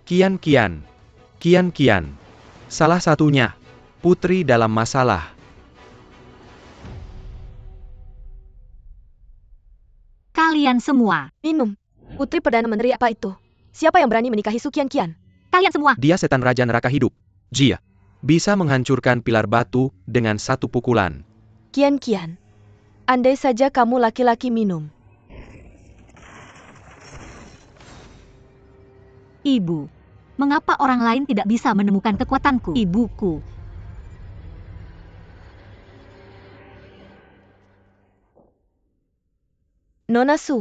Kian Kian. Kian Kian. Salah satunya. Putri dalam masalah. Kalian semua. Minum. Putri Perdana Menteri apa itu? Siapa yang berani menikahi Su Kian Kian? Kalian semua. Dia setan raja neraka hidup. Jia. Bisa menghancurkan pilar batu dengan satu pukulan. Kian Kian. Andai saja kamu laki-laki minum. Ibu. Mengapa orang lain tidak bisa menemukan kekuatanku? Ibuku. Nona Su.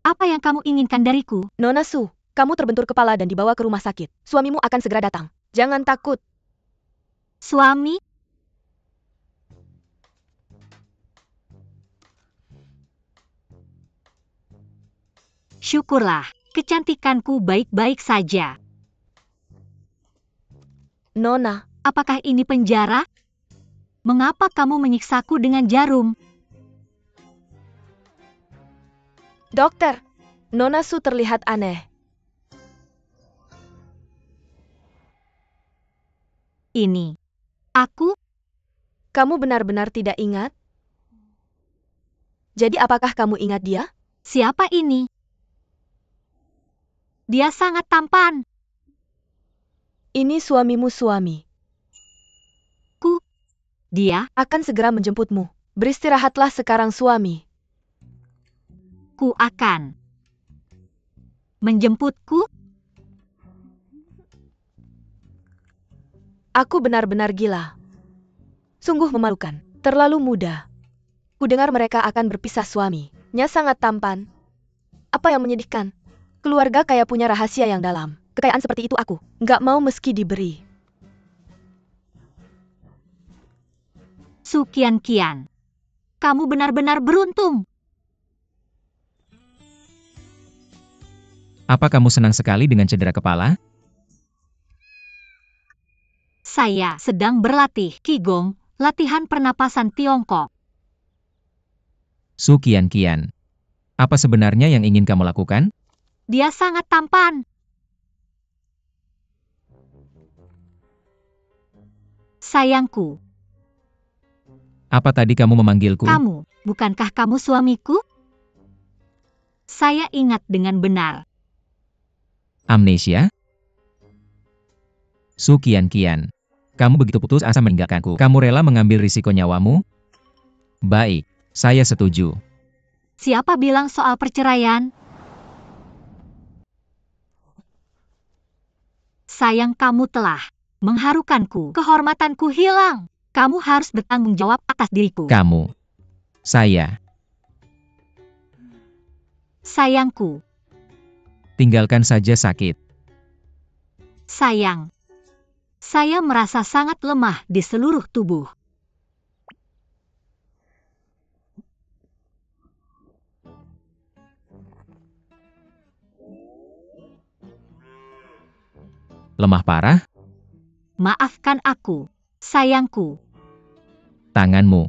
Apa yang kamu inginkan dariku? Nona Su, kamu terbentur kepala dan dibawa ke rumah sakit. Suamimu akan segera datang. Jangan takut. Suami? Syukurlah, kecantikanku baik-baik saja. Nona, Apakah ini penjara? Mengapa kamu menyiksaku dengan jarum? dokter. Nona Su terlihat aneh. Ini. Aku? Kamu benar-benar tidak ingat? Jadi apakah kamu ingat dia? Siapa ini? Dia sangat tampan. Ini suamimu suami. Dia, Akan segera menjemputmu. Beristirahatlah sekarang suami. ku akan. Menjemputku? Aku benar-benar gila. Sungguh memalukan. Terlalu muda. Kudengar mereka akan berpisah suaminya sangat tampan. Apa yang menyedihkan? Keluarga kaya punya rahasia yang dalam. Kekayaan seperti itu aku nggak mau meski diberi. Su Kian Kian. Kamu benar-benar beruntung. Apa kamu senang sekali dengan cedera kepala? Saya sedang berlatih Qigong, latihan pernapasan Tiongkok. Su Kian Kian. Apa sebenarnya yang ingin kamu lakukan? Dia sangat tampan. Sayangku, Apa tadi kamu memanggilku? kamu, bukankah kamu suamiku? Saya ingat dengan benar. Amnesia? Su Kian Kian. Kamu begitu putus asa meninggalkanku. Kamu rela mengambil risiko nyawamu? Baik, saya setuju. Siapa bilang soal perceraian? Sayang, kamu telah mengharukanku. Kehormatanku hilang. Kamu harus bertanggung jawab atas diriku. Kamu. Saya. Sayangku, Tinggalkan saja sakit. sayang. Saya merasa sangat lemah di seluruh tubuh. Lemah parah? Maafkan aku, sayangku. Tanganmu.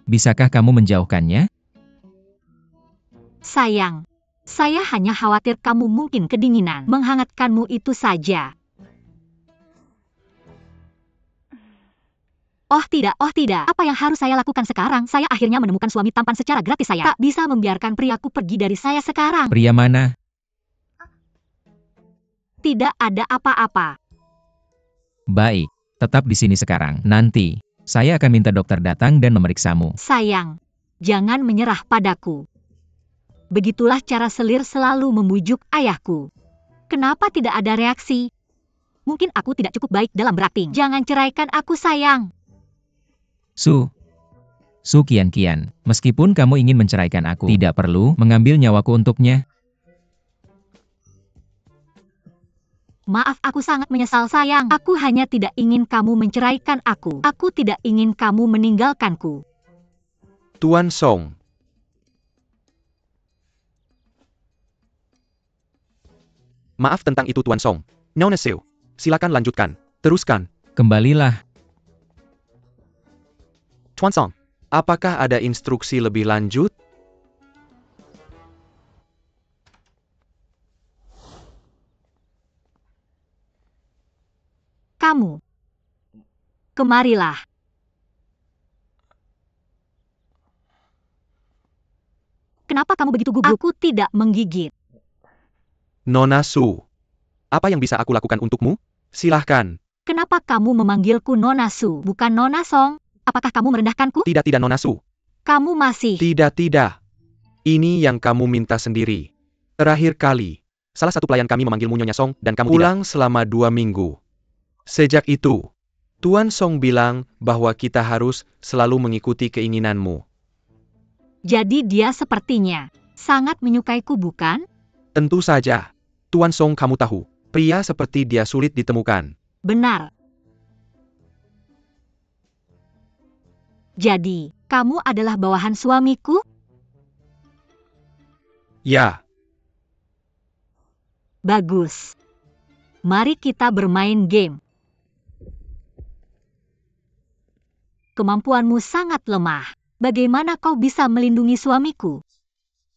Bisakah kamu menjauhkannya? Sayang, saya hanya khawatir kamu mungkin kedinginan. Menghangatkanmu itu saja. Oh tidak, apa yang harus saya lakukan sekarang? Saya akhirnya menemukan suami tampan secara gratis. Saya tak bisa membiarkan priaku pergi dari saya sekarang. Pria mana? Tidak ada apa-apa. Baik, tetap di sini sekarang. Nanti, saya akan minta dokter datang dan memeriksamu. Sayang, jangan menyerah padaku. Begitulah cara selir selalu membujuk ayahku. Kenapa tidak ada reaksi? Mungkin aku tidak cukup baik dalam berakting. Jangan ceraikan aku, sayang. Su Kian Kian, meskipun kamu ingin menceraikan aku, tidak perlu mengambil nyawaku untuknya. Maaf, aku sangat menyesal, sayang. Aku hanya tidak ingin kamu menceraikan aku. Aku tidak ingin kamu meninggalkanku. Tuan Song. Maaf tentang itu Tuan Song. Nona Su, silakan lanjutkan. Teruskan. Kembalilah. Tuan Song, apakah ada instruksi lebih lanjut? kamu. Kemarilah. Kenapa kamu begitu gugup? Aku tidak menggigit. Nona Su. Apa yang bisa aku lakukan untukmu? Silahkan. Kenapa kamu memanggilku Nona Su, bukan Nona Song? Apakah kamu merendahkanku? Tidak, Nona Su. Kamu masih... Tidak. Ini yang kamu minta sendiri. Terakhir kali, salah satu pelayan kami memanggilmu Nyonya Song dan kamu pulang selama 2 minggu. Sejak itu, Tuan Song bilang bahwa kita harus selalu mengikuti keinginanmu. Jadi dia sepertinya sangat menyukaiku, bukan? Tentu saja. Tuan Song, kamu tahu, pria seperti dia sulit ditemukan. Benar. Jadi, kamu adalah bawahan suamiku? Ya. Bagus. Mari kita bermain game. Kemampuanmu sangat lemah. Bagaimana kau bisa melindungi suamiku?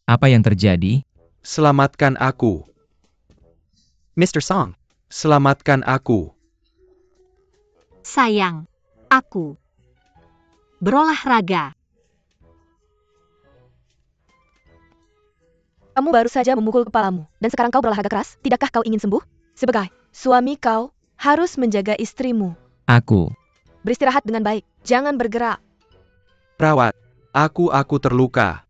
Apa yang terjadi? Selamatkan aku. Mr. Song, selamatkan aku. Sayang, aku berolahraga. Kamu baru saja memukul kepalamu, dan sekarang kau berolahraga keras. Tidakkah kau ingin sembuh? Sebagai suami kau harus menjaga istrimu. Aku. Beristirahat dengan baik, jangan bergerak. Perawat, aku terluka.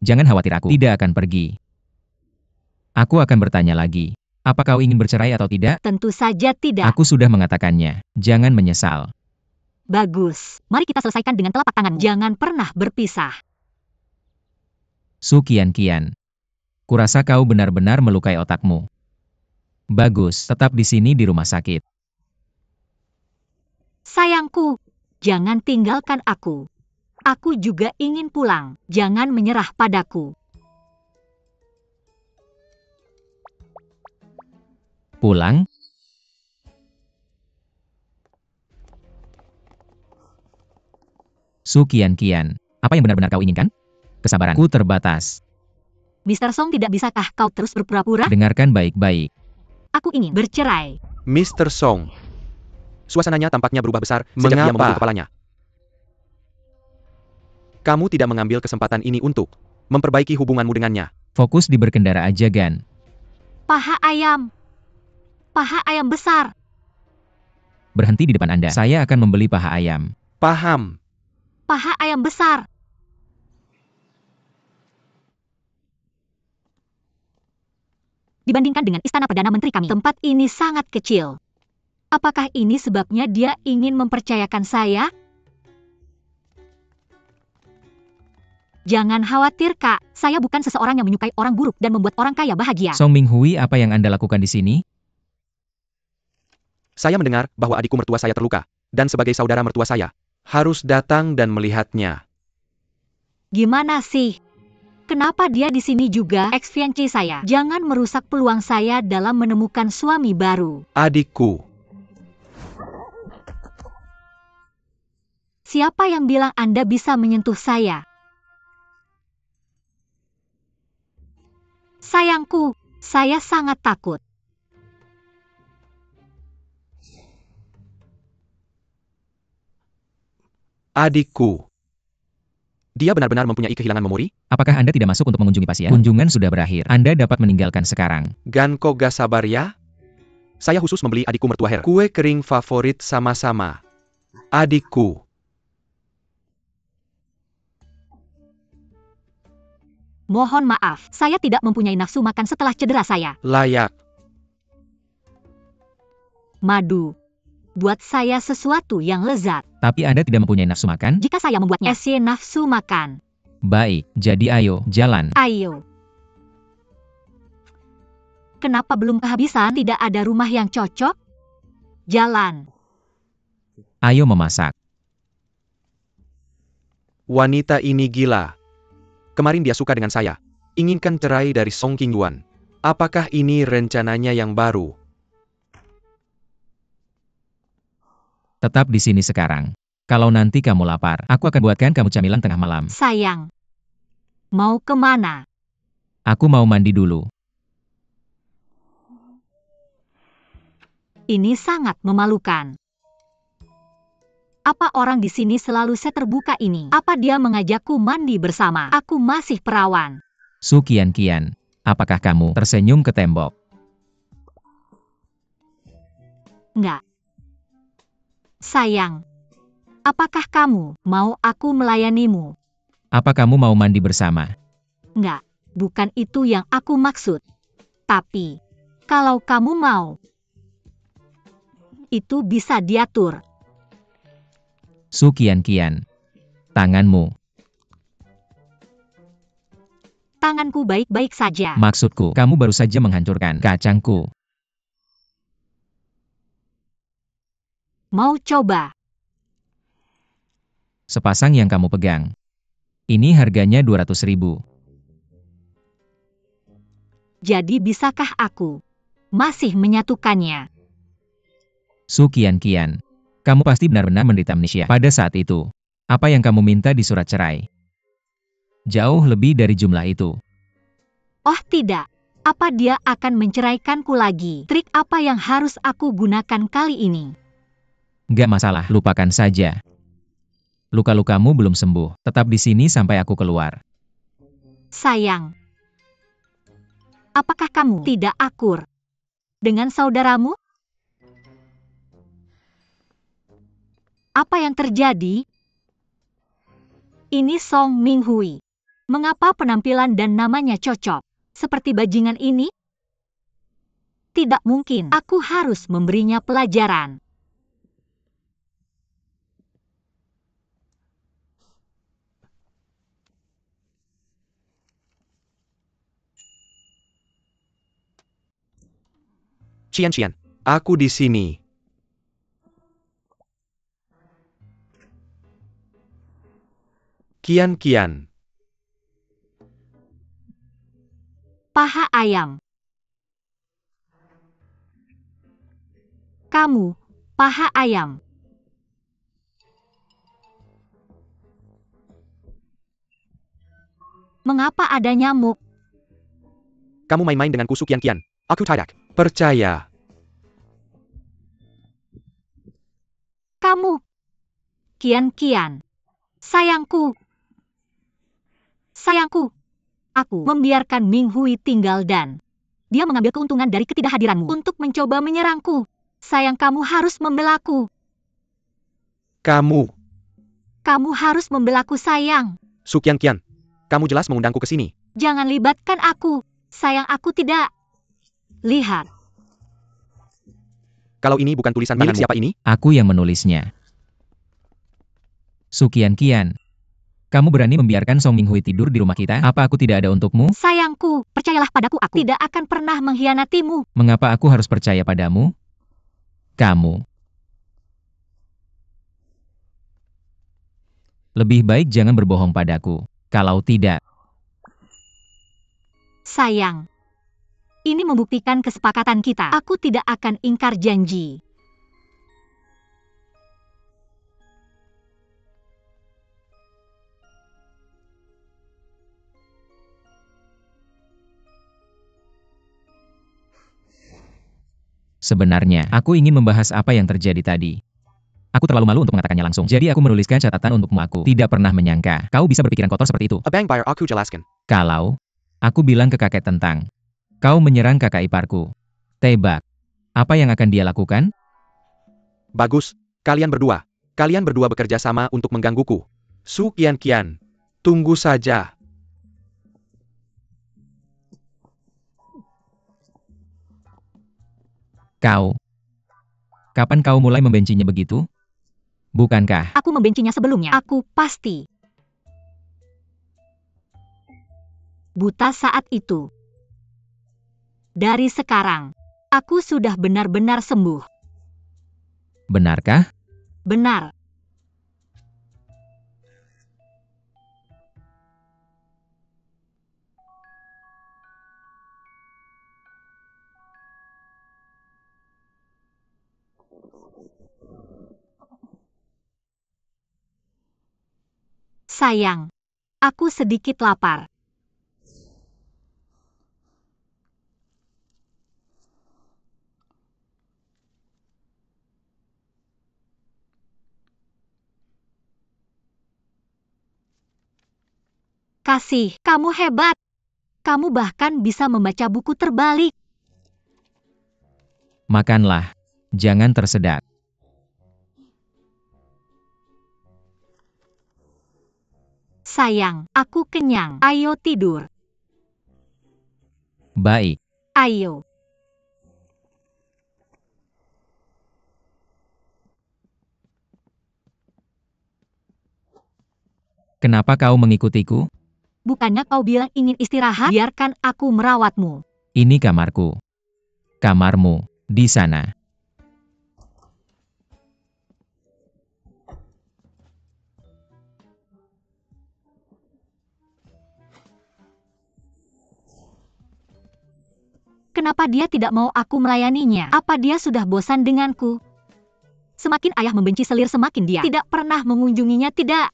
Jangan khawatir, aku tidak akan pergi. Aku akan bertanya lagi. Apa kau ingin bercerai atau tidak? Tentu saja tidak. Aku sudah mengatakannya. Jangan menyesal. Bagus. Mari kita selesaikan dengan telapak tangan. Jangan pernah berpisah. Su Kian. Kurasa kau benar-benar melukai otakmu. Bagus, tetap di sini di rumah sakit. Sayangku, jangan tinggalkan aku. Aku juga ingin pulang. Jangan menyerah padaku. Pulang? Su Kian. Apa yang benar-benar kau inginkan? Kesabaranku terbatas. Mr. Song, tidak bisakah kau terus berpura-pura? Dengarkan baik-baik. Aku ingin bercerai. Mr. Song. Suasananya tampaknya berubah besar sejak dia memukul kepalanya. Kamu tidak mengambil kesempatan ini untuk memperbaiki hubunganmu dengannya. Fokus di berkendara aja, Gan. Paha ayam. Paha ayam besar. Berhenti di depan Anda. Saya akan membeli paha ayam. Paham. Paha ayam besar. Dibandingkan dengan istana Perdana Menteri kami, tempat ini sangat kecil. Apakah ini sebabnya dia ingin mempercayakan saya? Jangan khawatir, Kak. Saya bukan seseorang yang menyukai orang buruk dan membuat orang kaya bahagia. Song Minghui, apa yang Anda lakukan di sini? Saya mendengar bahwa adikku mertua saya terluka, dan sebagai saudara mertua saya, harus datang dan melihatnya. Gimana sih? Kenapa dia di sini juga? Ex-fiancé saya. Jangan merusak peluang saya dalam menemukan suami baru. Adikku. Siapa yang bilang Anda bisa menyentuh saya? Sayangku, saya sangat takut. Adikku. Dia benar-benar mempunyai kehilangan memori? Apakah Anda tidak masuk untuk mengunjungi pasien? Kunjungan sudah berakhir. Anda dapat meninggalkan sekarang. Gan kok gak sabar ya? Saya khusus membeli adikku mertua kue kering favorit sama-sama. Adikku. Mohon maaf, saya tidak mempunyai nafsu makan setelah cedera saya. Layak. Madu. Buat saya sesuatu yang lezat. Tapi Anda tidak mempunyai nafsu makan? Jika saya membuatnya, SY nafsu makan. Baik, jadi ayo, jalan. Ayo. Kenapa belum kehabisan? Tidak ada rumah yang cocok? Jalan. Ayo memasak. Wanita ini gila. Kemarin dia suka dengan saya. Inginkan cerai dari Song Qingyuan. Apakah ini rencananya yang baru? Tetap di sini sekarang. Kalau nanti kamu lapar, aku akan buatkan kamu camilan tengah malam. Sayang. Mau kemana? Aku mau mandi dulu. Ini sangat memalukan. Apa orang di sini selalu seterbuka ini? Apa dia mengajakku mandi bersama? Aku masih perawan. Su Qianqian, apakah kamu tersenyum ke tembok? Enggak. Sayang, apakah kamu mau aku melayanimu? Apa kamu mau mandi bersama? Enggak, bukan itu yang aku maksud. Tapi, kalau kamu mau, itu bisa diatur. Su Qianqian, tanganmu. Tanganku baik-baik saja. Maksudku, kamu baru saja menghancurkan kacangku. Mau coba? Sepasang yang kamu pegang. Ini harganya 200.000. Jadi bisakah aku masih menyatukannya? Su Qianqian, kamu pasti benar-benar menderita amnesia pada saat itu. Apa yang kamu minta di surat cerai? Jauh lebih dari jumlah itu. Oh tidak, apa dia akan menceraikanku lagi? Trik apa yang harus aku gunakan kali ini? Gak masalah, lupakan saja. Luka-lukamu belum sembuh, tetap di sini sampai aku keluar. Sayang, apakah kamu tidak akur dengan saudaramu? Apa yang terjadi? Ini Song Minghui. Mengapa penampilan dan namanya cocok seperti bajingan ini? Tidak mungkin, aku harus memberinya pelajaran. Qian, aku di sini. Qian. Paha ayam. Kamu, paha ayam. Mengapa ada nyamuk? Kamu main-main denganku Su Qian. Aku tidak percaya. Kamu. Kian. Sayangku. Sayangku. Aku membiarkan Ming Hui tinggal dan dia mengambil keuntungan dari ketidakhadiranmu untuk mencoba menyerangku. Sayang, kamu harus membelaku. Kamu, Kamu harus membelaku, sayang. Su Qian. Kamu jelas mengundangku ke sini. Jangan libatkan aku. Sayang, aku tidak. Lihat. Kalau ini bukan tulisan milik siapa ini? Aku yang menulisnya. Su Qianqian, kamu berani membiarkan Song Minghui tidur di rumah kita? Apa aku tidak ada untukmu? Sayangku, percayalah padaku, aku tidak akan pernah mengkhianatimu. Mengapa aku harus percaya padamu? Kamu. Lebih baik jangan berbohong padaku. Kalau tidak, Sayang. Ini membuktikan kesepakatan kita. Aku tidak akan ingkar janji. sebenarnya aku ingin membahas apa yang terjadi tadi. Aku terlalu malu untuk mengatakannya langsung. Jadi aku menuliskan catatan untukmu. Aku tidak pernah menyangka kau bisa berpikiran kotor seperti itu. Abang Bayar aku jelaskan. Kalau aku bilang ke kakek tentang kau menyerang kakak iparku, tebak, apa yang akan dia lakukan? Bagus, kalian berdua. Kalian berdua bekerja sama untuk menggangguku. Su Qian. Tunggu saja. Kau, kapan kau mulai membencinya begitu? Bukankah Aku membencinya sebelumnya. Aku pasti buta saat itu. Dari sekarang, aku sudah benar-benar sembuh. benarkah? Benar. Sayang, aku sedikit lapar. kasih, kamu hebat. Kamu bahkan bisa membaca buku terbalik. Makanlah. Jangan tersedak. Sayang, aku kenyang. Ayo tidur. Baik. Ayo. Kenapa kau mengikutiku? Bukannya kau bilang ingin istirahat? Biarkan aku merawatmu. Ini kamarku. Kamarmu, di sana. Kenapa dia tidak mau aku melayaninya? Apa dia sudah bosan denganku? Semakin ayah membenci Selir, semakin dia tidak pernah mengunjunginya, tidak.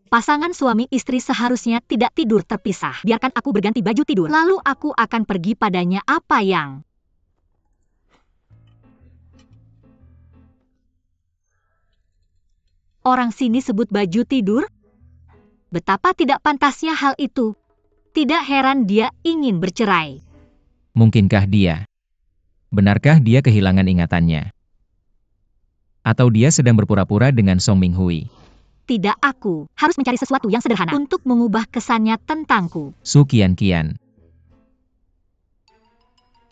Pasangan suami istri seharusnya tidak tidur terpisah. Biarkan aku berganti baju tidur. Lalu aku akan pergi padanya. Apa yang... Orang sini sebut baju tidur? Betapa tidak pantasnya hal itu. Tidak heran dia ingin bercerai. Mungkinkah dia? Benarkah dia kehilangan ingatannya? Atau dia sedang berpura-pura dengan Song Minghui? Tidak, aku harus mencari sesuatu yang sederhana untuk mengubah kesannya tentangku. Su Qianqian.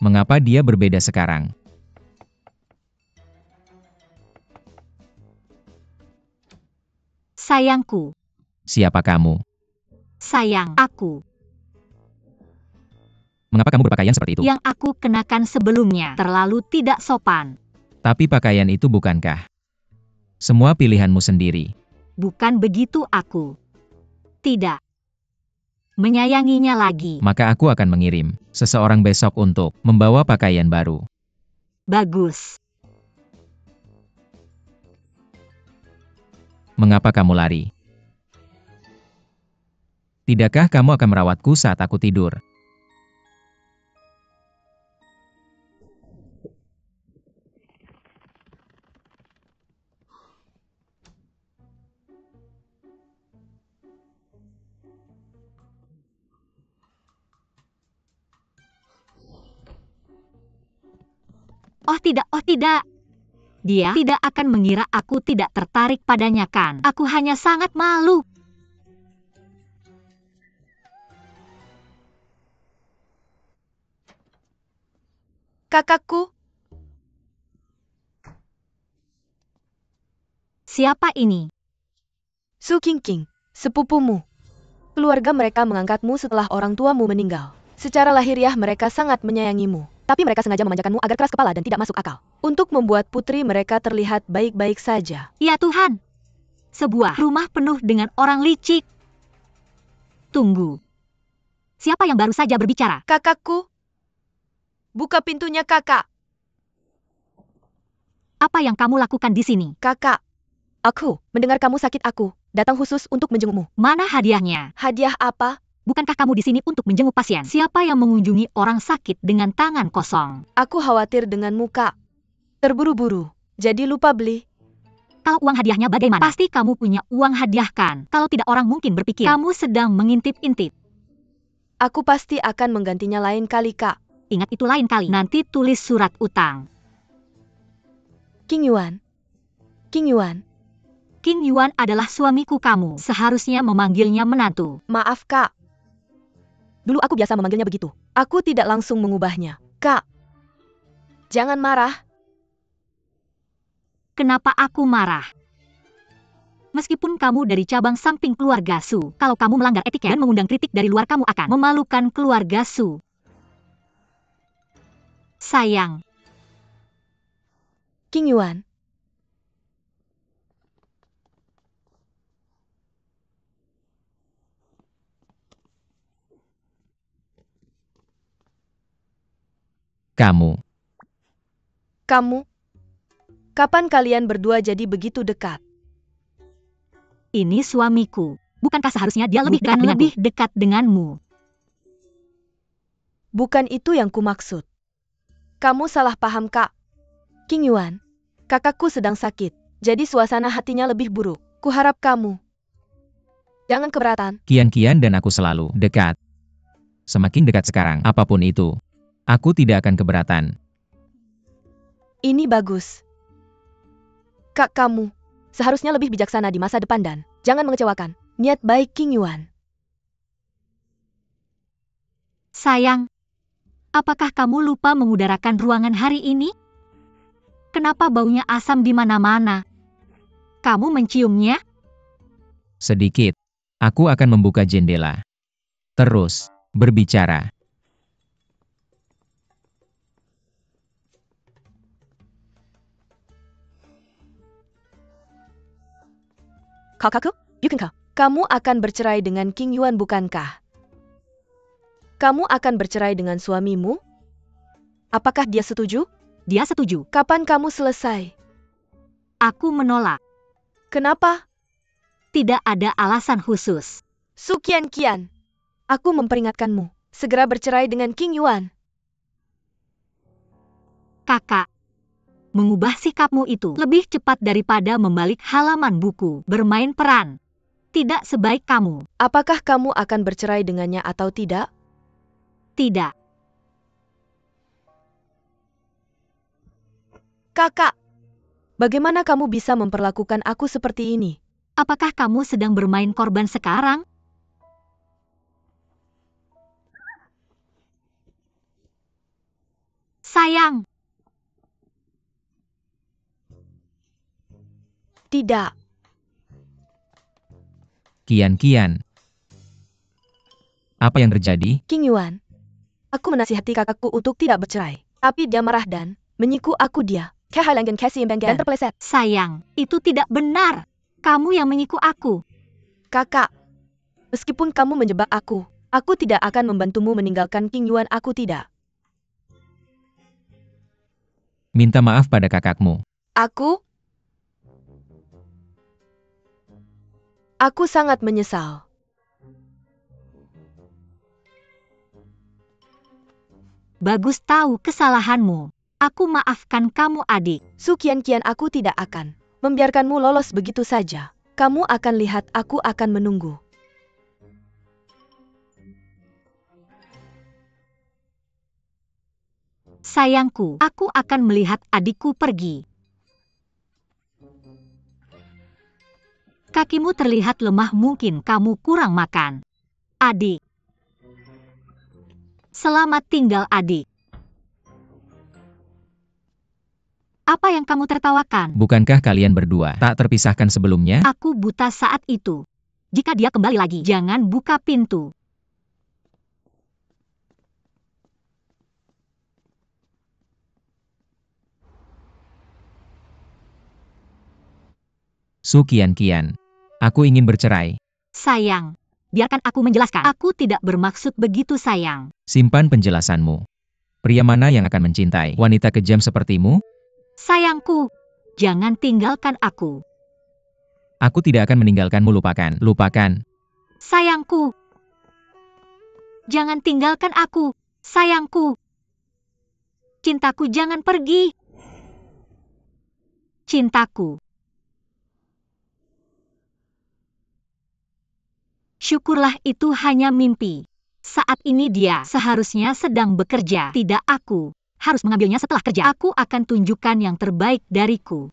Mengapa dia berbeda sekarang? Sayangku. Siapa kamu? Sayang, aku. Mengapa kamu berpakaian seperti itu? Yang aku kenakan sebelumnya terlalu tidak sopan. Tapi pakaian itu bukankah semua pilihanmu sendiri? Bukan begitu aku. Tidak. Menyayanginya lagi. Maka aku akan mengirim seseorang besok untuk membawa pakaian baru. Bagus. Mengapa kamu lari? Tidakkah kamu akan merawatku saat aku tidur? Oh tidak, oh tidak. Dia tidak akan mengira aku tidak tertarik padanya, kan? Aku hanya sangat malu. Kakakku, Siapa ini? Su Qingqing, sepupumu. Keluarga mereka mengangkatmu setelah orang tuamu meninggal. Secara lahiriah mereka sangat menyayangimu. Tapi mereka sengaja memanjakanmu agar keras kepala dan tidak masuk akal. Untuk membuat putri mereka terlihat baik-baik saja. Ya Tuhan. Sebuah rumah penuh dengan orang licik. Tunggu. Siapa yang baru saja berbicara? Kakakku, buka pintunya kakak. Apa yang kamu lakukan di sini? Kakak, aku mendengar kamu sakit, aku datang khusus untuk menjengukmu. Mana hadiahnya? Hadiah apa? Bukankah kamu di sini untuk menjenguk pasien? Siapa yang mengunjungi orang sakit dengan tangan kosong? Aku khawatir denganmu, Kak. Terburu-buru, jadi lupa beli. Kalau uang hadiahnya bagaimana? Pasti kamu punya uang hadiah, kan? Kalau tidak, orang mungkin berpikir kamu sedang mengintip-intip. Aku pasti akan menggantinya lain kali, Kak. Ingat itu, lain kali. Nanti tulis surat utang. King Yuan. King Yuan. King Yuan adalah suamiku, kamu seharusnya memanggilnya menantu. Maaf, Kak. Dulu aku biasa memanggilnya begitu. Aku tidak langsung mengubahnya. Kak, jangan marah. Kenapa aku marah? Meskipun kamu dari cabang samping keluarga Su, kalau kamu melanggar etika dan mengundang kritik dari luar, kamu akan memalukan keluarga Su. Sayang. King Yuan. Kamu. Kapan kalian berdua jadi begitu dekat? Ini suamiku. Bukankah seharusnya dia lebih dekat denganmu? Bukan itu yang kumaksud. Kamu salah paham, Kak. King Yuan, kakakku sedang sakit, jadi suasana hatinya lebih buruk. Kuharap kamu Jangan keberatan. Kian-Kian dan aku selalu dekat. Semakin dekat sekarang, apapun itu, aku tidak akan keberatan. Ini bagus. Kak, kamu seharusnya lebih bijaksana di masa depan dan jangan mengecewakan niat baik King Yuan. Sayang, apakah kamu lupa mengudarakan ruangan hari ini? Kenapa baunya asam di mana-mana? Kamu menciumnya? Sedikit. Aku akan membuka jendela. Terus, berbicara. Kakakku, Yukinka, kamu akan bercerai dengan King Yuan bukankah? Kamu akan bercerai dengan suamimu? Apakah dia setuju? Dia setuju. Kapan kamu selesai? Aku menolak. Kenapa? Tidak ada alasan khusus. Su Kian-Kian, aku memperingatkanmu, segera bercerai dengan King Yuan. Kakak, mengubah sikapmu itu lebih cepat daripada membalik halaman buku bermain peran. Tidak sebaik kamu. Apakah kamu akan bercerai dengannya atau tidak? Tidak. Kakak, bagaimana kamu bisa memperlakukan aku seperti ini? Apakah kamu sedang bermain korban sekarang? Sayang, Tidak. Kian-Kian. Apa yang terjadi? King Yuan, aku menasihati kakakku untuk tidak bercerai. Tapi dia marah dan menyiku aku dia. Kehailangan kasih dan terpeleset. sayang, itu tidak benar. Kamu yang menyiku aku. Kakak, meskipun kamu menjebak aku tidak akan membantumu meninggalkan King Yuan, aku tidak. Minta maaf pada kakakmu. Aku sangat menyesal. Bagus tahu kesalahanmu. Aku maafkan kamu, adik. Su Kian-Kian, aku tidak akan membiarkanmu lolos begitu saja. Kamu akan lihat, aku akan menunggu. Sayangku, aku akan melihat adikku pergi. Kakimu terlihat lemah, mungkin kamu kurang makan. Adik. Selamat tinggal, adik. Apa yang kamu tertawakan? Bukankah kalian berdua tak terpisahkan sebelumnya? Aku buta saat itu. Jika dia kembali lagi, jangan buka pintu. Su Kian-Kian. Aku ingin bercerai. Sayang, biarkan aku menjelaskan. Aku tidak bermaksud begitu, sayang. Simpan penjelasanmu. Pria mana yang akan mencintai wanita kejam sepertimu? Sayangku, jangan tinggalkan aku. Aku tidak akan meninggalkanmu, lupakan. Lupakan. Sayangku, jangan tinggalkan aku. Sayangku, cintaku, jangan pergi. Cintaku. Syukurlah itu hanya mimpi. Saat ini dia seharusnya sedang bekerja, tidak aku. Harus mengambilnya setelah kerja. Aku akan tunjukkan yang terbaik dariku.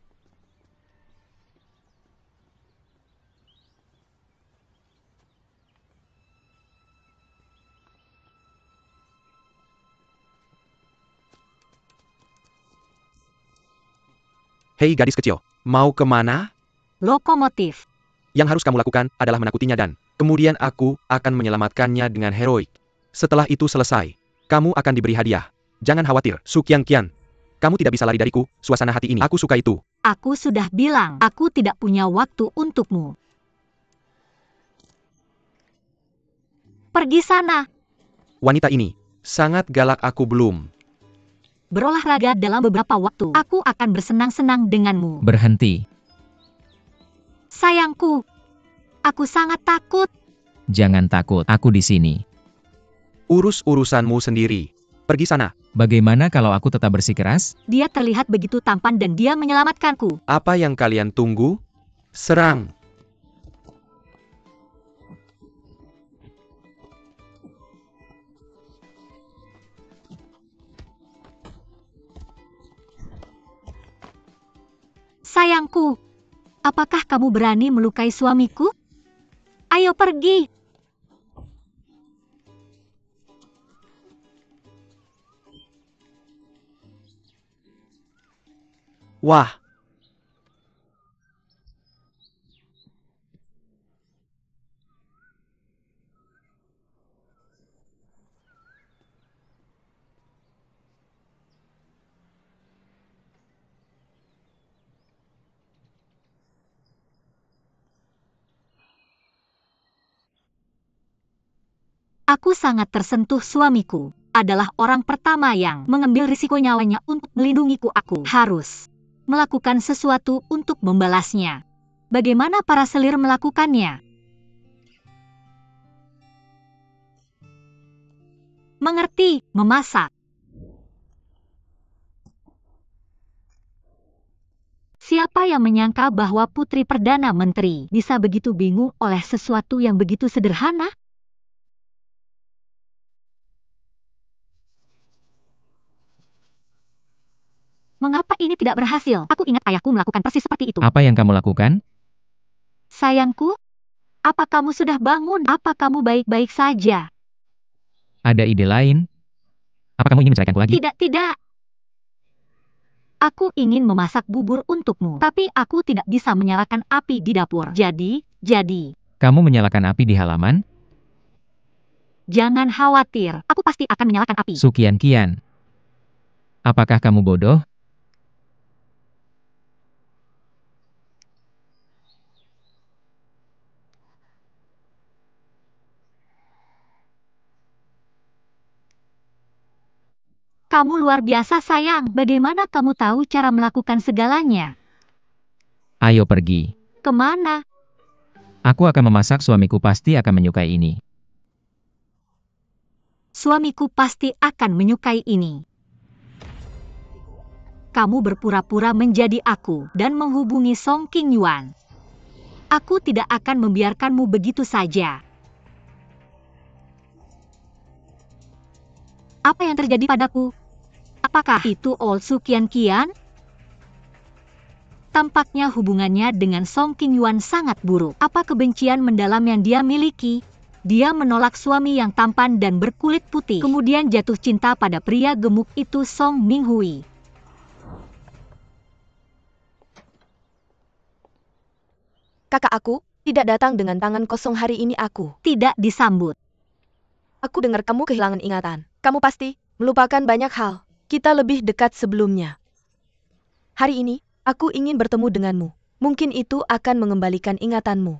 Hei gadis kecil, mau kemana? Lokomotif. Yang harus kamu lakukan adalah menakutinya dan kemudian aku akan menyelamatkannya dengan heroik. Setelah itu selesai, kamu akan diberi hadiah. Jangan khawatir, Su Kian-Kian. Kamu tidak bisa lari dariku, suasana hati ini. Aku suka itu. Aku sudah bilang, aku tidak punya waktu untukmu. Pergi sana. Wanita ini sangat galak, aku belum. Berolahraga dalam beberapa waktu. Aku akan bersenang-senang denganmu. Berhenti. Sayangku, aku sangat takut. Jangan takut, aku di sini. Urus urusanmu sendiri. Pergi sana. Bagaimana kalau aku tetap bersikeras? Dia terlihat begitu tampan dan dia menyelamatkanku. Apa yang kalian tunggu? Serang. Sayangku, apakah kamu berani melukai suamiku? Ayo pergi. Wah, Aku sangat tersentuh. Suamiku adalah orang pertama yang mengambil risiko nyawanya untuk melindungiku. Aku harus melakukan sesuatu untuk membalasnya. Bagaimana para selir melakukannya? Mengerti, memasak. Siapa yang menyangka bahwa Putri Perdana Menteri bisa begitu bingung oleh sesuatu yang begitu sederhana? Mengapa ini tidak berhasil? Aku ingat ayahku melakukan persis seperti itu. Apa yang kamu lakukan? Sayangku, apa kamu sudah bangun? Apa kamu baik-baik saja? Ada ide lain? Apa kamu ingin menceraikanku lagi? Tidak, tidak. Aku ingin memasak bubur untukmu, tapi aku tidak bisa menyalakan api di dapur. Jadi, Kamu menyalakan api di halaman? jangan khawatir. Aku pasti akan menyalakan api. Sukian Kian. Apakah kamu bodoh? Kamu luar biasa, sayang. Bagaimana kamu tahu cara melakukan segalanya? Ayo pergi. Kemana? Aku akan memasak, suamiku pasti akan menyukai ini. Suamiku pasti akan menyukai ini. Kamu berpura-pura menjadi aku dan menghubungi Song Qingyuan. Aku tidak akan membiarkanmu begitu saja. Apa yang terjadi padaku? Apakah itu Old Sukian Kian? Tampaknya hubungannya dengan Song Qingyuan sangat buruk. Apa kebencian mendalam yang dia miliki? Dia menolak suami yang tampan dan berkulit putih. Kemudian jatuh cinta pada pria gemuk itu, Song Minghui. Kakak aku tidak datang dengan tangan kosong hari ini. Aku Tidak disambut. Aku dengar kamu kehilangan ingatan. Kamu pasti melupakan banyak hal. Kita lebih dekat sebelumnya. Hari ini, aku ingin bertemu denganmu. Mungkin itu akan mengembalikan ingatanmu.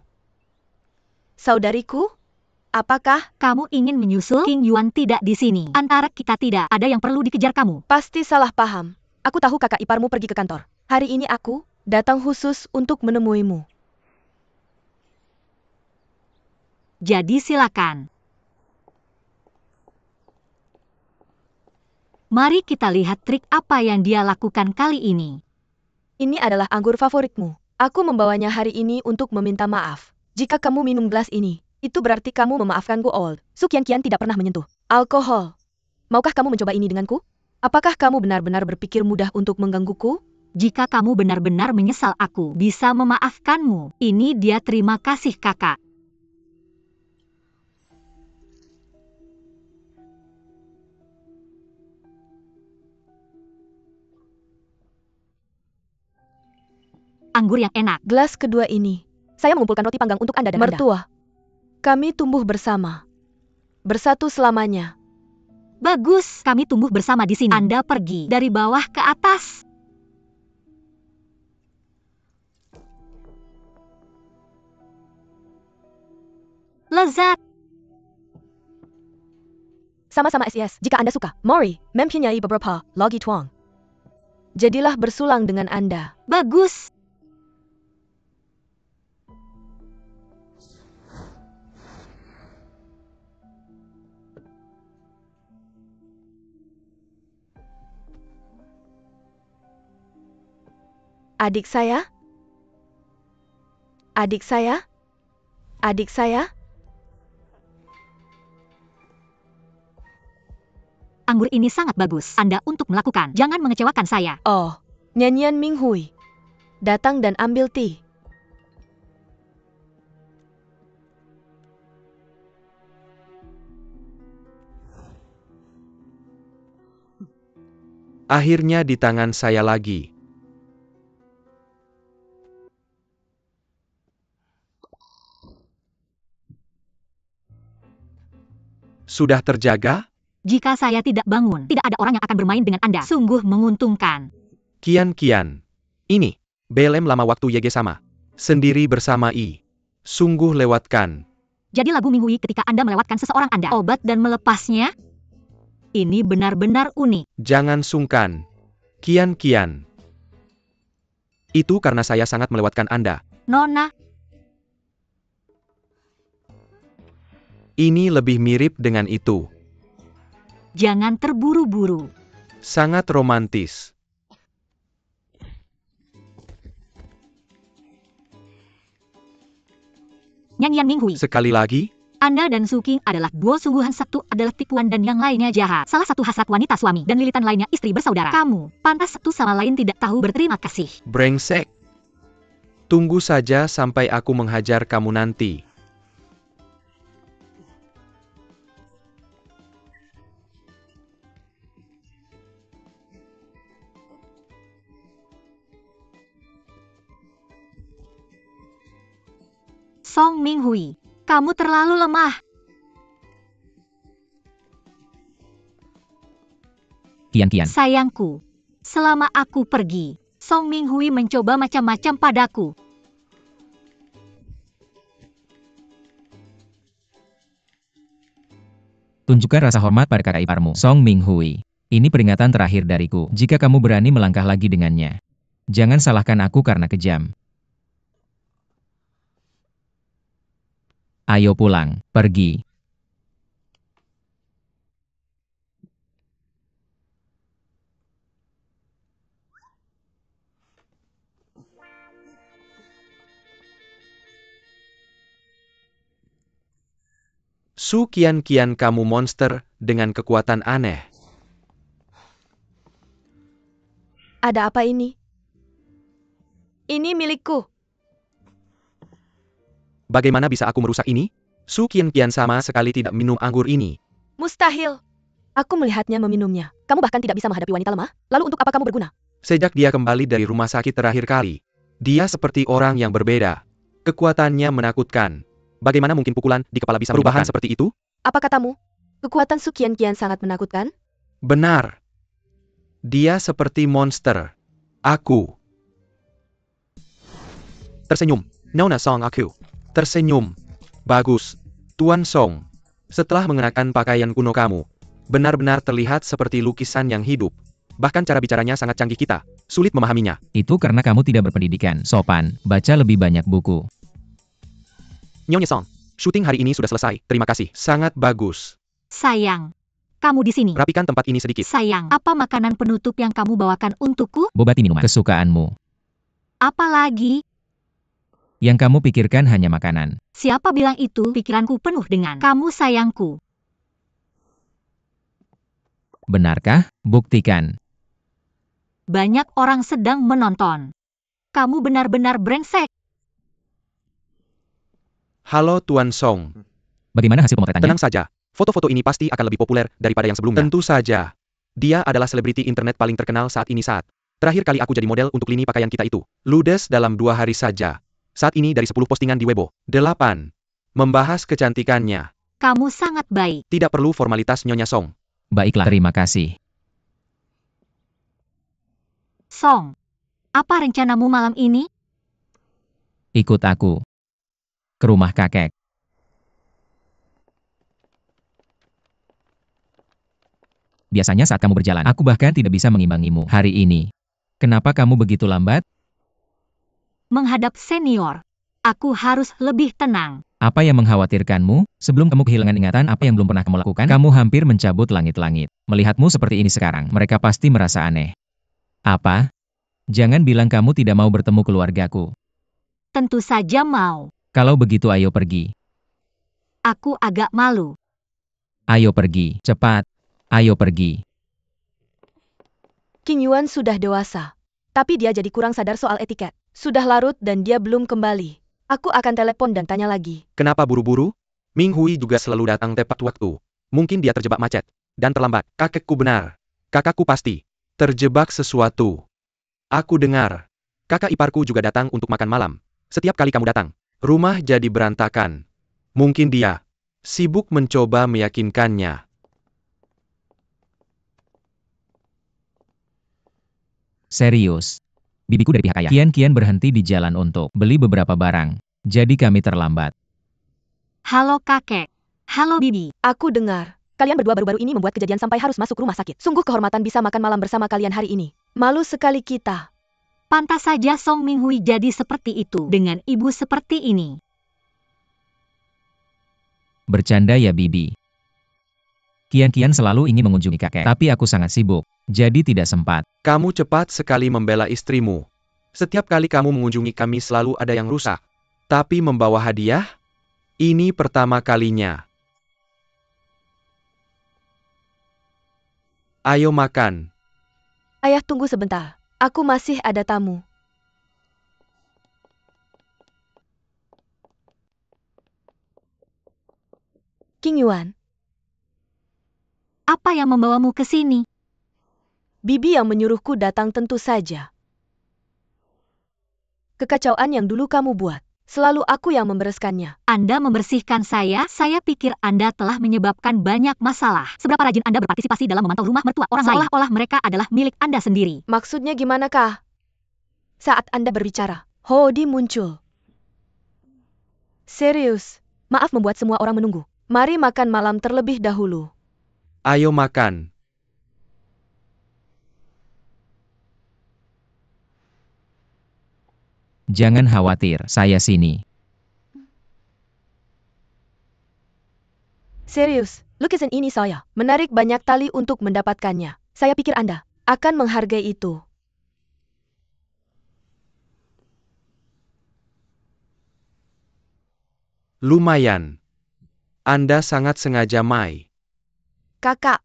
Saudariku, apakah Kamu ingin menyusul? Qingyuan tidak di sini. Antara kita tidak ada yang perlu dikejar kamu. pasti salah paham? Aku tahu kakak iparmu pergi ke kantor. Hari ini aku datang khusus untuk menemuimu. Jadi silakan. Mari kita lihat trik apa yang dia lakukan kali ini. Ini adalah anggur favoritmu. Aku membawanya hari ini untuk meminta maaf. Jika kamu minum gelas ini, itu berarti kamu memaafkanku. Old Sukian Kian tidak pernah menyentuh alkohol. Maukah kamu mencoba ini denganku? Apakah kamu benar-benar berpikir mudah untuk menggangguku? Jika kamu benar-benar menyesal, aku bisa memaafkanmu. Ini dia. Terima kasih, kakak. Anggur yang enak. Gelas kedua ini, saya mengumpulkan roti panggang untuk Anda dan mertua. Kami tumbuh bersama. Bersatu selamanya. Bagus, kami tumbuh bersama di sini. Anda pergi dari bawah ke atas. Lezat. Sama-sama SIS. Jika Anda suka, Mori mempunyai beberapa logi tuang. Jadilah bersulang dengan Anda. Bagus. Adik saya? Adik saya? Adik saya? Anggur ini sangat bagus. Anda untuk melakukan. Jangan mengecewakan saya. Oh, nyanyian Minghui. Datang dan ambil teh. Akhirnya di tangan saya lagi. Sudah terjaga? Jika saya tidak bangun, tidak ada orang yang akan bermain dengan Anda. Sungguh menguntungkan. Kian. Ini, belem lama waktu YG sama. Sendiri bersama I. Sungguh lewatkan. Jadi lagu Minghui ketika Anda melewatkan seseorang Anda. Obat dan melepasnya? Ini benar-benar unik. Jangan sungkan. Kian. Itu karena saya sangat melewatkan Anda. Nona, Ini lebih mirip dengan itu. jangan terburu-buru. Sangat romantis. Nyanyian Minghui. Sekali lagi, Anda dan Suking adalah duo sungguhan. Satu adalah tipuan dan yang lainnya jahat. Salah satu hasrat wanita suami dan lilitan lainnya istri bersaudara. Kamu, pantas satu sama lain tidak tahu berterima kasih. brengsek. Tunggu saja sampai aku menghajar kamu nanti. Song Minghui, kamu terlalu lemah. Kian. Sayangku, selama aku pergi, Song Minghui mencoba macam-macam padaku. Tunjukkan rasa hormat pada kakak iparmu, Song Minghui. Ini peringatan terakhir dariku. Jika kamu berani melangkah lagi dengannya, jangan salahkan aku karena kejam. Ayo pulang, pergi. Su Kian, kamu monster dengan kekuatan aneh. Ada apa ini? Ini milikku. Bagaimana bisa aku merusak ini? Su Kian sama sekali tidak minum anggur ini. Mustahil. Aku melihatnya meminumnya. Kamu bahkan tidak bisa menghadapi wanita lemah. Lalu untuk apa kamu berguna? Sejak dia kembali dari rumah sakit terakhir kali, dia seperti orang yang berbeda. Kekuatannya menakutkan. Bagaimana mungkin pukulan di kepala bisa perubahan seperti itu? Apa katamu? Kekuatan Su Kian sangat menakutkan? Benar. Dia seperti monster. Aku. Tersenyum. Nona Song aku. Tersenyum. Bagus. Tuan Song. Setelah mengenakan pakaian kuno kamu, benar-benar terlihat seperti lukisan yang hidup. Bahkan cara bicaranya sangat canggih kita. Sulit memahaminya. Itu karena kamu tidak berpendidikan, sopan, baca lebih banyak buku. Nyonya Song. Syuting hari ini sudah selesai. Terima kasih. Sangat bagus. Sayang, kamu di sini. Rapikan tempat ini sedikit. Sayang, apa makanan penutup yang kamu bawakan untukku? Bobati minuman kesukaanmu. Apalagi, Yang kamu pikirkan hanya makanan. siapa bilang itu? Pikiranku penuh dengan kamu sayangku. Benarkah? Buktikan. Banyak orang sedang menonton. Kamu benar-benar brengsek. Halo Tuan Song. Bagaimana hasil pemotretannya? Tenang saja. Foto-foto ini pasti akan lebih populer daripada yang sebelumnya. Tentu saja. Dia adalah selebriti internet paling terkenal saat ini. Terakhir kali aku jadi model untuk lini pakaian kita itu. Ludes dalam 2 hari saja. Saat ini dari 10 postingan di Weibo. 8. Membahas kecantikannya. Kamu sangat baik. Tidak perlu formalitas Nyonya Song. Baiklah, terima kasih. Song, apa rencanamu malam ini? Ikut aku ke rumah kakek. Biasanya saat kamu berjalan, aku bahkan tidak bisa mengimbangimu. Hari ini, kenapa kamu begitu lambat? Menghadap senior, aku harus lebih tenang. Apa yang mengkhawatirkanmu? Sebelum kamu kehilangan ingatan apa yang belum pernah kamu lakukan, kamu hampir mencabut langit-langit. Melihatmu seperti ini sekarang, mereka pasti merasa aneh. Apa? Jangan bilang kamu tidak mau bertemu keluargaku. Tentu saja mau. Kalau begitu ayo pergi. Aku agak malu. Ayo pergi, cepat. Ayo pergi. King Yuan sudah dewasa. Tapi dia jadi kurang sadar soal etiket. Sudah larut dan dia belum kembali. Aku akan telepon dan tanya lagi. Kenapa buru-buru? Ming Hui juga selalu datang tepat waktu. Mungkin dia terjebak macet. Dan terlambat. Kakekku benar. Kakakku pasti terjebak sesuatu. Aku dengar. Kakak iparku juga datang untuk makan malam. Setiap kali kamu datang, rumah jadi berantakan. Mungkin dia sibuk mencoba meyakinkannya. Serius. Bibiku dari pihak ayah. Kian-Kian berhenti di jalan untuk beli beberapa barang. Jadi kami terlambat. Halo kakek. Halo bibi. Aku dengar. Kalian berdua baru-baru ini membuat kejadian sampai harus masuk rumah sakit. Sungguh kehormatan bisa makan malam bersama kalian hari ini. Malu sekali kita. Pantas saja Song Minghui jadi seperti itu dengan ibu seperti ini. Bercanda ya Bibi. Kian-Kian selalu ingin mengunjungi kakek. Tapi aku sangat sibuk. Jadi tidak sempat. Kamu cepat sekali membela istrimu. Setiap kali kamu mengunjungi kami selalu ada yang rusak. Tapi membawa hadiah? Ini pertama kalinya. Ayo makan. Ayah tunggu sebentar. Aku masih ada tamu. King Yuan, Apa yang membawamu ke sini? bibi yang menyuruhku datang tentu saja. Kekacauan yang dulu kamu buat, selalu aku yang membereskannya. Anda membersihkan saya pikir Anda telah menyebabkan banyak masalah. Seberapa rajin Anda berpartisipasi dalam memantau rumah mertua orang lain? Seolah-olah mereka adalah milik Anda sendiri. Maksudnya gimana kah? Saat Anda berbicara, Hodi muncul. Serius, maaf membuat semua orang menunggu. Mari makan malam terlebih dahulu. Ayo makan. Jangan khawatir, saya sini. Serius, lukisan ini saya menarik banyak tali untuk mendapatkannya. Saya pikir Anda akan menghargai itu. Lumayan. Anda sangat sengaja, Mai. Kakak,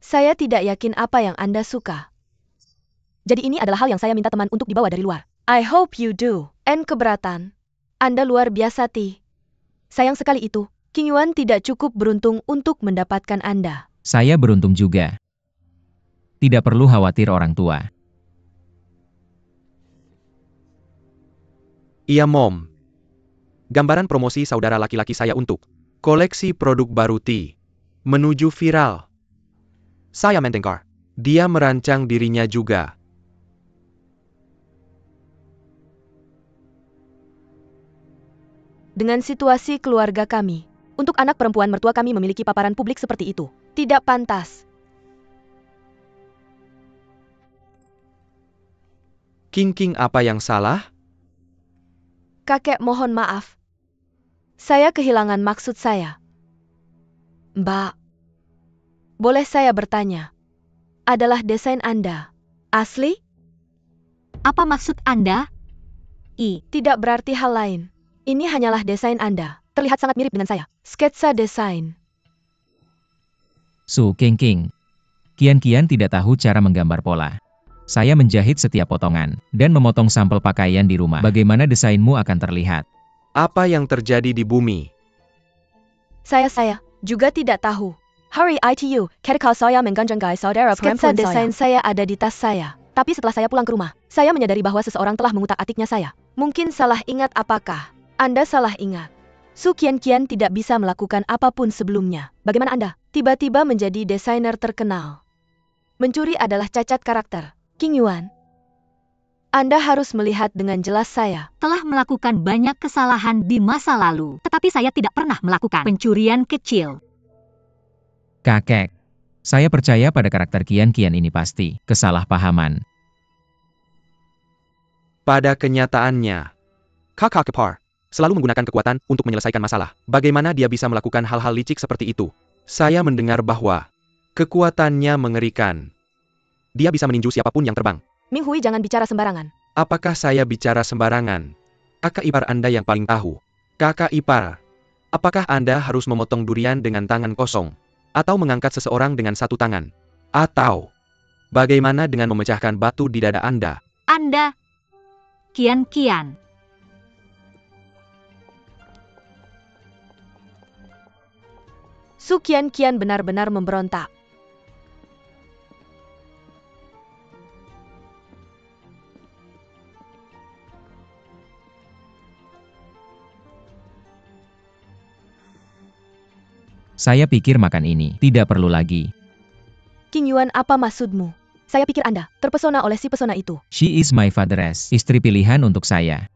saya tidak yakin apa yang Anda suka. Jadi ini adalah hal yang saya minta teman untuk dibawa dari luar. I hope you do. And keberatan. Anda luar biasa, Ti. Sayang sekali itu, King Yuan tidak cukup beruntung untuk mendapatkan Anda. Saya beruntung juga. Tidak perlu khawatir orang tua. Iya, Mom. Gambaran promosi saudara laki-laki saya untuk koleksi produk baru Ti menuju viral. Saya mentengkar. Dia merancang dirinya juga. Dengan situasi keluarga kami, untuk anak perempuan mertua kami memiliki paparan publik seperti itu. Tidak pantas. King, apa yang salah? Kakek mohon maaf. Saya kehilangan maksud saya. Mbak, boleh saya bertanya? Adalah desain Anda asli? Apa maksud Anda? Tidak berarti hal lain. Ini hanyalah desain Anda. Terlihat sangat mirip dengan saya. Sketsa desain. Su King. Kian-Kian tidak tahu cara menggambar pola. Saya menjahit setiap potongan, dan memotong sampel pakaian di rumah. Bagaimana desainmu akan terlihat? Apa yang terjadi di bumi? Saya juga tidak tahu. Hari itu, ketika saya mengunjungi saudara perempuan desain saya ada di tas saya. Tapi setelah saya pulang ke rumah, saya menyadari bahwa seseorang telah mengutak-atiknya saya. Mungkin salah ingat apakah? Anda salah ingat. Su Kian tidak bisa melakukan apapun sebelumnya. Bagaimana Anda tiba-tiba menjadi desainer terkenal? Mencuri adalah cacat karakter. King Yuan, Anda harus melihat dengan jelas saya Telah melakukan banyak kesalahan di masa lalu, tetapi saya tidak pernah melakukan pencurian kecil. Kakek. Saya percaya pada karakter Kian-Kian ini pasti kesalahpahaman. Pada kenyataannya, Kakak Kepar selalu menggunakan kekuatan untuk menyelesaikan masalah. Bagaimana dia bisa melakukan hal-hal licik seperti itu? Saya mendengar bahwa kekuatannya mengerikan. Dia bisa meninju siapapun yang terbang. Ming Hui, jangan bicara sembarangan. Apakah saya bicara sembarangan? Kakak ipar Anda yang paling tahu. Kakak ipar, apakah Anda harus memotong durian dengan tangan kosong? Atau mengangkat seseorang dengan satu tangan? Atau bagaimana dengan memecahkan batu di dada Anda? Kian. Su Kian benar-benar memberontak. Saya pikir makan ini tidak perlu lagi. King Yuan, apa maksudmu? Saya pikir Anda terpesona oleh si pesona itu. She is my fatheress, istri pilihan untuk saya.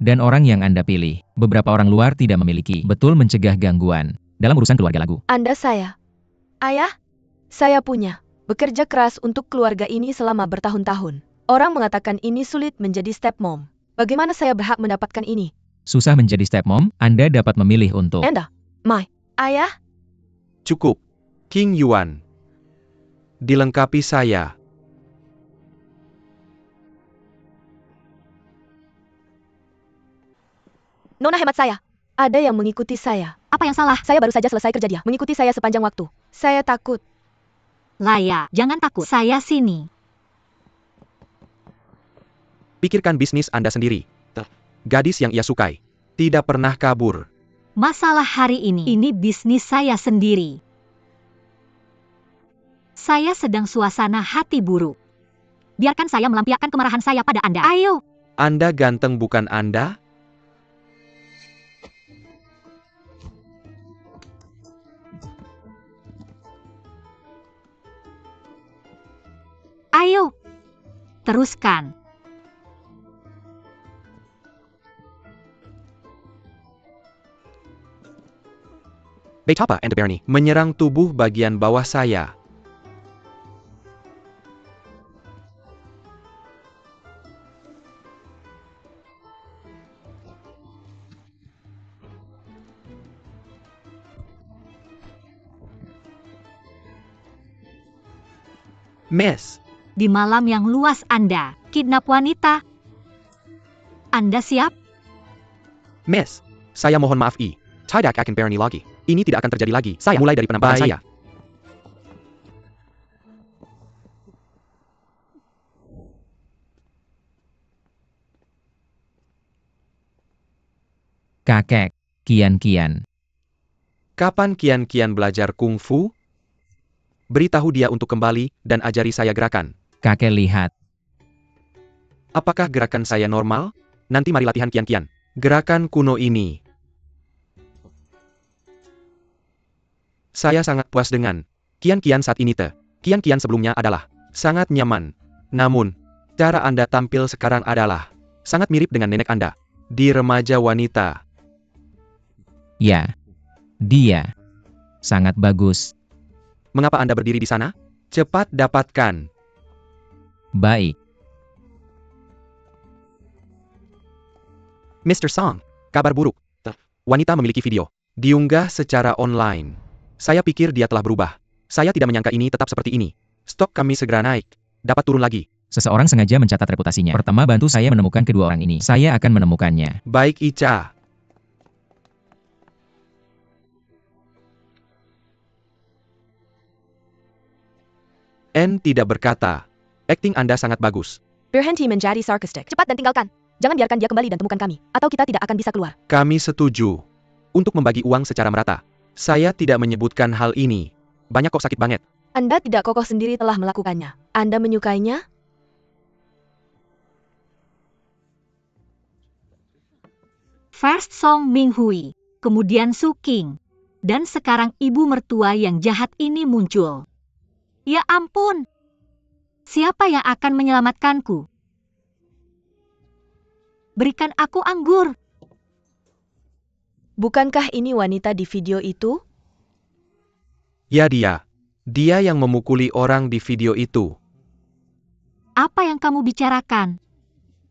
Dan orang yang Anda pilih, beberapa orang luar tidak memiliki, betul mencegah gangguan dalam urusan keluarga lagu. Anda saya. Ayah, saya punya. Bekerja keras untuk keluarga ini selama bertahun-tahun. Orang mengatakan ini sulit menjadi stepmom. Bagaimana saya berhak mendapatkan ini? Susah menjadi stepmom, Anda dapat memilih untuk... Anda, ayah, Cukup. King Yuan. Dilengkapi saya. Nona hemat saya. Ada yang mengikuti saya. Apa yang salah? Saya baru saja selesai kerja, dia mengikuti saya sepanjang waktu. Saya takut. Laya, jangan takut. Saya sini. Pikirkan bisnis Anda sendiri. Gadis yang ia sukai. Tidak pernah kabur. Masalah hari ini bisnis saya sendiri. Saya sedang suasana hati buruk. Biarkan saya melampiaskan kemarahan saya pada Anda. Ayo. Anda ganteng bukan Anda? Ayo. Teruskan. Betapa and Bernie menyerang tubuh bagian bawah saya. Miss, Di malam yang luas Anda kidnap wanita. Anda siap? Miss, saya mohon maaf Tidak akan Bernie lagi. Ini tidak akan terjadi lagi. Saya mulai dari penampakan saya. Kakek, Kian. Kapan Kian belajar kungfu? Beritahu dia untuk kembali dan ajari saya gerakan. Kakek lihat. Apakah gerakan saya normal? Nanti mari latihan Kian. Gerakan kuno ini. Saya sangat puas dengan Kian saat ini. Kian sebelumnya adalah sangat nyaman. Namun, cara Anda tampil sekarang adalah sangat mirip dengan nenek Anda. Di remaja wanita. Ya. Dia. Sangat bagus. Mengapa Anda berdiri di sana? Cepat dapatkan. Baik. Mr. Song, kabar buruk. Wanita memiliki video. Diunggah secara online. Saya pikir dia telah berubah. Saya tidak menyangka ini tetap seperti ini. Stok kami segera naik. Dapat turun lagi. Seseorang sengaja mencatat reputasinya. Pertama, bantu saya menemukan kedua orang ini. Saya akan menemukannya. Baik, Ica. N tidak berkata. Akting Anda sangat bagus. Berhenti menjadi sarkastik. Cepat dan tinggalkan. Jangan biarkan dia kembali dan temukan kami. Atau kita tidak akan bisa keluar. Kami setuju. Untuk membagi uang secara merata. Saya tidak menyebutkan hal ini. Banyak kok sakit banget. Anda tidak kokoh sendiri telah melakukannya. Anda menyukainya? First Song Minghui, kemudian Su King. Dan sekarang ibu mertua yang jahat ini muncul. Ya ampun. Siapa yang akan menyelamatkanku? Berikan aku anggur. Bukankah ini wanita di video itu? Ya dia. Dia yang memukuli orang di video itu. Apa yang kamu bicarakan?